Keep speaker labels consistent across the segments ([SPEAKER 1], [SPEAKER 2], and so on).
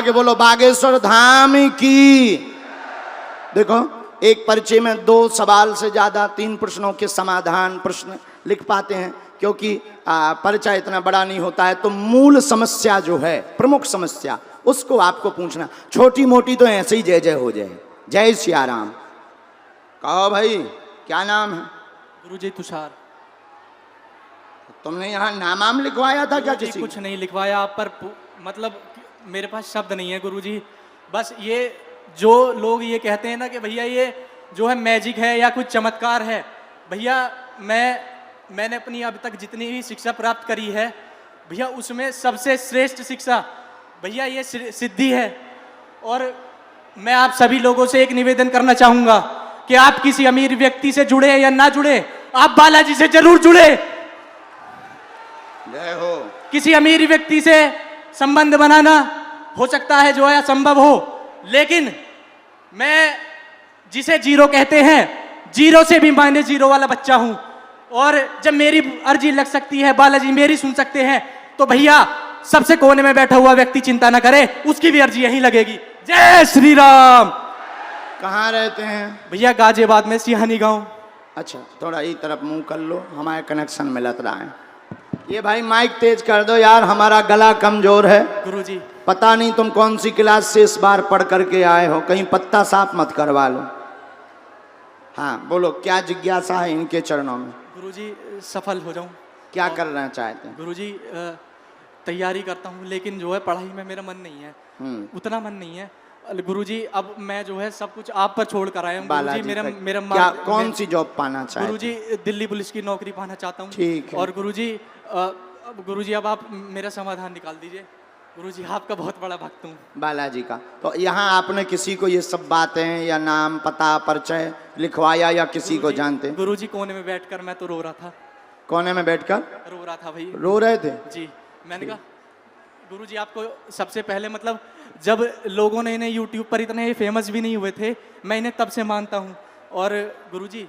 [SPEAKER 1] के बोलो बागेश्वर धाम की। देखो, एक परिचय में 2 सवाल से ज्यादा 3 प्रश्नों के समाधान प्रश्न लिख पाते हैं, क्योंकि परिचय इतना बड़ा नहीं होता है। तो मूल समस्या जो है, प्रमुख समस्या, उसको आपको पूछना। छोटी मोटी तो ऐसे ही जय जय हो जाए। जय सिया राम। कहो भाई, क्या नाम है?
[SPEAKER 2] गुरुजी तुषार।
[SPEAKER 1] तुमने यहाँ नाम लिखवाया था क्या? किसी
[SPEAKER 2] कुछ नहीं लिखवाया आप पर, मतलब मेरे पास शब्द नहीं है गुरुजी। बस ये जो लोग ये कहते हैं ना कि भैया ये जो है मैजिक है या कुछ चमत्कार है, भैया मैंने अपनी अब तक जितनी भी शिक्षा प्राप्त करी है भैया, उसमें सबसे श्रेष्ठ शिक्षा भैया ये सिद्धि है। और मैं आप सभी लोगों से एक निवेदन करना चाहूंगा कि आप किसी अमीर व्यक्ति से जुड़े या ना जुड़े, आप बालाजी से जरूर जुड़े।
[SPEAKER 1] जय हो।
[SPEAKER 2] किसी अमीर व्यक्ति से संबंध बनाना हो सकता है जो है असंभव हो, लेकिन मैं जिसे जीरो कहते हैं, जीरो से भी मायने जीरो वाला बच्चा हूं। और जब मेरी अर्जी लग सकती है, बालाजी मेरी सुन सकते हैं, तो भैया सबसे कोने में बैठा हुआ व्यक्ति चिंता ना करे, उसकी भी अर्जी यहीं लगेगी। जय श्री राम।
[SPEAKER 1] कहाँ रहते हैं
[SPEAKER 2] भैया? गाजियाबाद में सिहानी गांव।
[SPEAKER 1] अच्छा, थोड़ा ई तरफ मुंह कर लो, हमारे कनेक्शन मिलत रहा है। ये भाई माइक तेज कर दो यार, हमारा गला कमजोर है।
[SPEAKER 2] गुरुजी
[SPEAKER 1] पता नहीं तुम कौन सी क्लास से इस बार पढ़ करके आए हो, कहीं पत्ता साफ मत करवा लो। हाँ बोलो, क्या जिज्ञासा है इनके चरणों में?
[SPEAKER 2] गुरुजी सफल हो जाऊं।
[SPEAKER 1] क्या करना चाहते हैं?
[SPEAKER 2] गुरुजी तैयारी करता हूँ, लेकिन जो है पढ़ाई में मेरा मन नहीं है, उतना मन नहीं है। गुरुजी अब मैं जो है सब कुछ आप पर छोड़ कर आया हूँ गुरुजी। मेरा
[SPEAKER 1] क्या कौन सी जॉब पाना चाहते हैं?
[SPEAKER 2] गुरुजी दिल्ली पुलिस की नौकरी पाना चाहता हूँ।
[SPEAKER 1] ठीक है।
[SPEAKER 2] और गुरुजी अब आप मेरा समाधान निकाल दीजिए। गुरुजी आपका बहुत बड़ा भक्त हूँ।
[SPEAKER 1] बालाजी का। तो यहाँ आपने किसी को ये सब बातें या नाम पता परिचय लिखवाया या किसी को जानते?
[SPEAKER 2] गुरुजी कोने में बैठकर मैं तो रो रहा था।
[SPEAKER 1] कोने में बैठकर
[SPEAKER 2] रो रहा था भाई।
[SPEAKER 1] रो रहे थे?
[SPEAKER 2] जी। मैंने कहा गुरुजी आपको सबसे पहले, मतलब जब लोगों ने इन्हें यूट्यूब पर इतने फेमस भी नहीं हुए थे, मैं इन्हें तब से मानता हूँ। और गुरुजी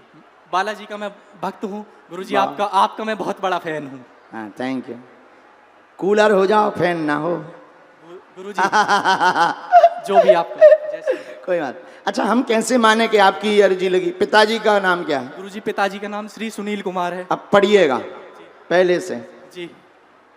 [SPEAKER 2] बालाजी का मैं भक्त हूँ। गुरुजी आपका मैं बहुत बड़ा फैन हूँ।
[SPEAKER 1] हाँ थैंक यू। कूलर हो जाओ, फैन ना हो।
[SPEAKER 2] गुरुजी जो भी आपका जैसे।
[SPEAKER 1] कोई बात। अच्छा, हम कैसे माने कि आपकी अर्जी लगी? पिताजी का नाम क्या है?
[SPEAKER 2] गुरुजी पिताजी का नाम श्री सुनील कुमार है।
[SPEAKER 1] अब पढ़िएगा पहले से।
[SPEAKER 2] जी।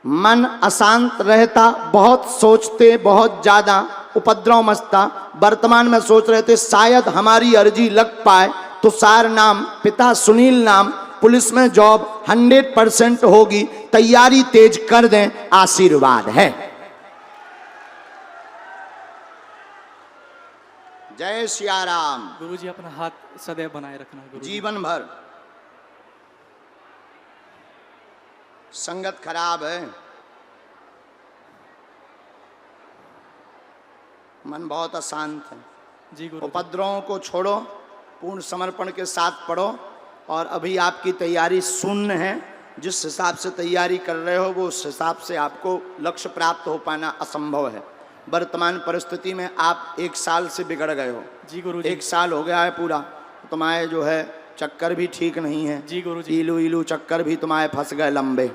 [SPEAKER 1] मन अशांत रहता, बहुत सोचते, बहुत ज्यादा उपद्रव मचता। वर्तमान में सोच रहे थे शायद हमारी अर्जी लग पाए, तो सार नाम, पिता सुनील नाम, पुलिस में जॉब 100% होगी, तैयारी तेज कर दें, आशीर्वाद है। जय सिया राम।
[SPEAKER 2] गुरुजी अपना हाथ सदैव बनाए रखना गुरुजी।
[SPEAKER 1] जीवन भर। संगत खराब है, मन बहुत अशांत है।
[SPEAKER 2] जी गुरु।
[SPEAKER 1] उपद्रवों को छोड़ो, पूर्ण समर्पण के साथ पढ़ो। और अभी आपकी तैयारी शून्य है। जिस हिसाब से तैयारी कर रहे हो वो उस हिसाब से आपको लक्ष्य प्राप्त हो पाना असंभव है। वर्तमान परिस्थिति में आप 1 साल से बिगड़ गए हो।
[SPEAKER 2] जी गुरुजी।
[SPEAKER 1] 1 साल हो गया है पूरा। तुम्हारे जो है चक्कर भी ठीक नहीं है।
[SPEAKER 2] जी गुरुजी।
[SPEAKER 1] इलू चक्कर भी तुम्हारे फंस गए लंबे।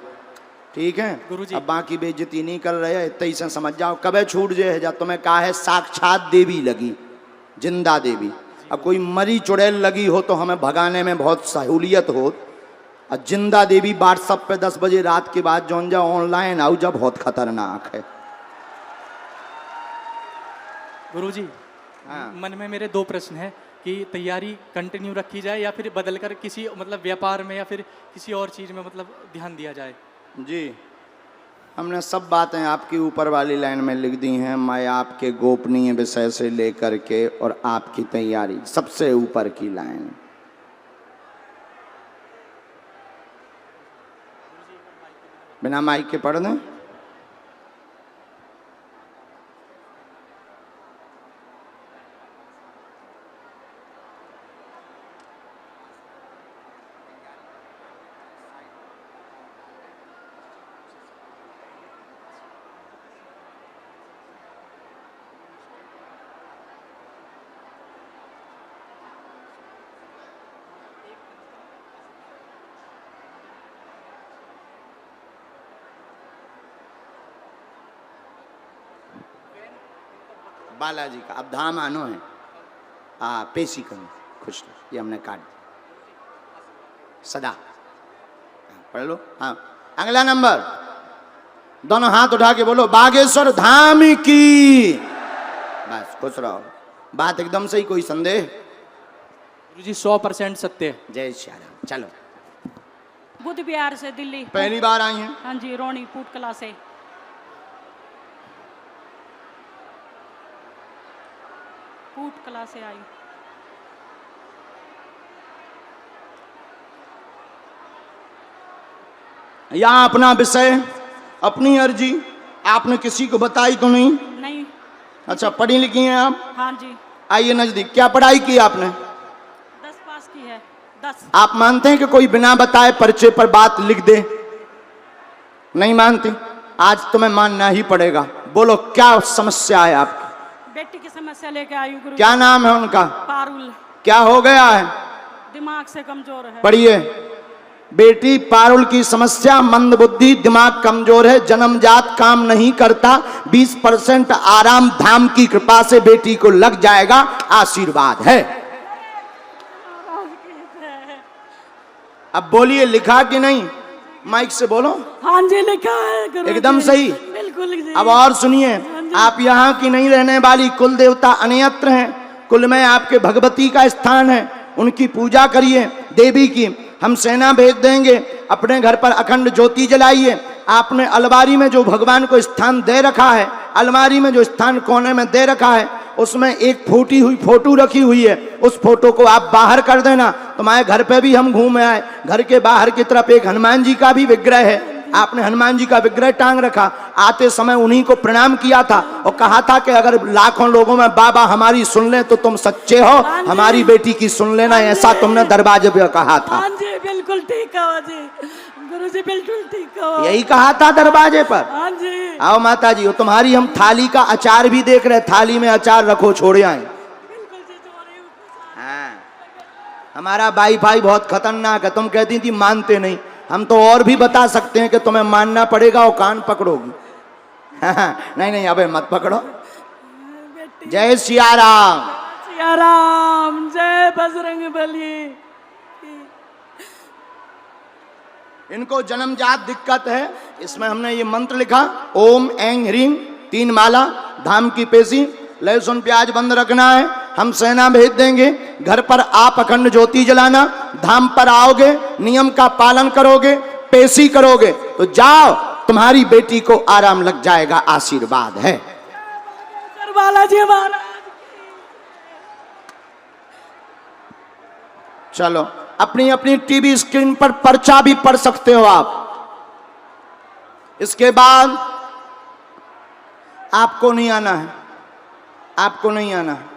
[SPEAKER 1] ठीक है
[SPEAKER 2] गुरुजी।
[SPEAKER 1] अब बाकी बेइज्जती नहीं कर रहे, इतना से समझ जाओ। कबे छूट जे है, जब तुम्हें कहा है साक्षात देवी लगी, जिंदा देवी। अब कोई मरी चुड़ैल लगी हो तो हमें भगाने में बहुत सहूलियत हो। और जिंदा देवी व्हाट्सएप पे 10 बजे रात के बाद जौन जा ऑनलाइन आओ, जब बहुत खतरनाक है।
[SPEAKER 2] गुरुजी मन में मेरे 2 प्रश्न हैं कि तैयारी कंटिन्यू रखी जाए या फिर बदलकर किसी मतलब व्यापार में या फिर किसी और चीज में मतलब ध्यान दिया जाए।
[SPEAKER 1] जी, हमने सब बातें आपकी ऊपर वाली लाइन में लिख दी हैं। मैं आपके गोपनीय विषय से लेकर के और आपकी तैयारी, सबसे ऊपर की लाइन। बिना माइक के पढ़ दें। बालाजी का। अब धाम आनो है, पेशी करो, खुश रहो, ये हमने काट दिया सदा। पढ़ लो। हाँ, अगला नंबर, दोनों हाथ उठा के बोलो बागेश्वर धाम की। बस खुश रहो, बात एकदम सही, कोई संदेह?
[SPEAKER 2] गुरुजी 100% सत्य है।
[SPEAKER 1] जय श्री राम। चलो,
[SPEAKER 3] बुद्ध विहार से दिल्ली।
[SPEAKER 1] पहली बार आई हैं?
[SPEAKER 3] हाँ जी, रोनी फूट कला से। फूट कला से आई।
[SPEAKER 1] यहाँ अपना विषय, अपनी अर्जी आपने किसी को बताई तो नहीं?
[SPEAKER 3] नहीं।
[SPEAKER 1] अच्छा, पढ़ी लिखी हैं आप?
[SPEAKER 3] हाँ जी।
[SPEAKER 1] आइए नजदीक, क्या पढ़ाई की आपने?
[SPEAKER 3] 10 पास की है। 10।
[SPEAKER 1] आप मानते हैं कि कोई बिना बताए परिचय पर बात लिख दे? नहीं मानते? आज तुम्हें मानना ही पड़ेगा। बोलो क्या समस्या है आपकी?
[SPEAKER 3] बेटी की समस्या लेके आई हूँ गुरु।
[SPEAKER 1] क्या नाम है उनका?
[SPEAKER 3] पारुल।
[SPEAKER 1] क्या हो गया है?
[SPEAKER 3] दिमाग से कमजोर है।
[SPEAKER 1] पढ़िए। बेटी पारुल की समस्या मंद बुद्धि, दिमाग कमजोर है, जन्मजात काम नहीं करता, 20% आराम धाम की कृपा से बेटी को लग जाएगा, आशीर्वाद है। अब बोलिए, लिखा कि नहीं? माइक से बोलो।
[SPEAKER 3] हाँ जी, लिखा है गुरु।
[SPEAKER 1] एकदम सही।
[SPEAKER 3] बिल्कुल जी।
[SPEAKER 1] अब और सुनिए, आप यहाँ की नहीं रहने वाली, कुल देवता अन्यत्र हैं, कुल में आपके भगवती का स्थान है, उनकी पूजा करिए देवी की। हम सेना भेज देंगे, अपने घर पर अखंड ज्योति जलाइए। आपने अलमारी में जो भगवान को स्थान दे रखा है, अलमारी में जो स्थान कोने में दे रखा है, उसमें एक फूटी हुई फोटो रखी हुई है, उस फोटो को आप बाहर कर देना। तुम्हारे घर पे भी हम घूम आए, घर के बाहर की तरफ एक हनुमान जी का भी विग्रह है, आपने हनुमान जी का विग्रह टांग रखा। आते समय उन्हीं को प्रणाम किया था और कहा था कि अगर लाखों लोगों में बाबा हमारी सुन ले तो तुम सच्चे हो, हमारी बेटी की सुन लेना, ऐसा तुमने दरवाजे पे कहा था।
[SPEAKER 3] हाँ जी, बिल्कुल ठीक है जी गुरु जी, बिल्कुल ठीक है।
[SPEAKER 1] यही कहा था दरवाजे पर।
[SPEAKER 3] हाँ जी।
[SPEAKER 1] आओ माता जी, वो तुम्हारी हम थाली का अचार भी देख रहे, थाली में अचार रखो, छोड़े आए।
[SPEAKER 3] बिल्कुल जी, तुम्हारी।
[SPEAKER 1] हाँ, हमारा वाईफाई बहुत खतरनाक है, तुम कहती थी मानते नहीं, हम तो और भी बता सकते हैं कि तुम्हें मानना पड़ेगा और कान पकड़ोगी। नहीं नहीं, अबे मत पकड़ो। जय सिया राम।
[SPEAKER 3] सिया राम, जय बजरंग बली।
[SPEAKER 1] इनको जन्मजात दिक्कत है, इसमें हमने ये मंत्र लिखा, ओम ऐं ह्रीं, 3 माला, धाम की पेशी, लहसुन प्याज बंद रखना है। हम सेना भेज देंगे, घर पर आप अखंड ज्योति जलाना, धाम पर आओगे, नियम का पालन करोगे, पेशी करोगे तो जाओ, तुम्हारी बेटी को आराम लग जाएगा, आशीर्वाद है।
[SPEAKER 3] बालाजी महाराज।
[SPEAKER 1] चलो, अपनी अपनी टीवी स्क्रीन पर पर्चा भी पढ़ सकते हो आप। इसके बाद आपको नहीं आना है, आपको नहीं आना है।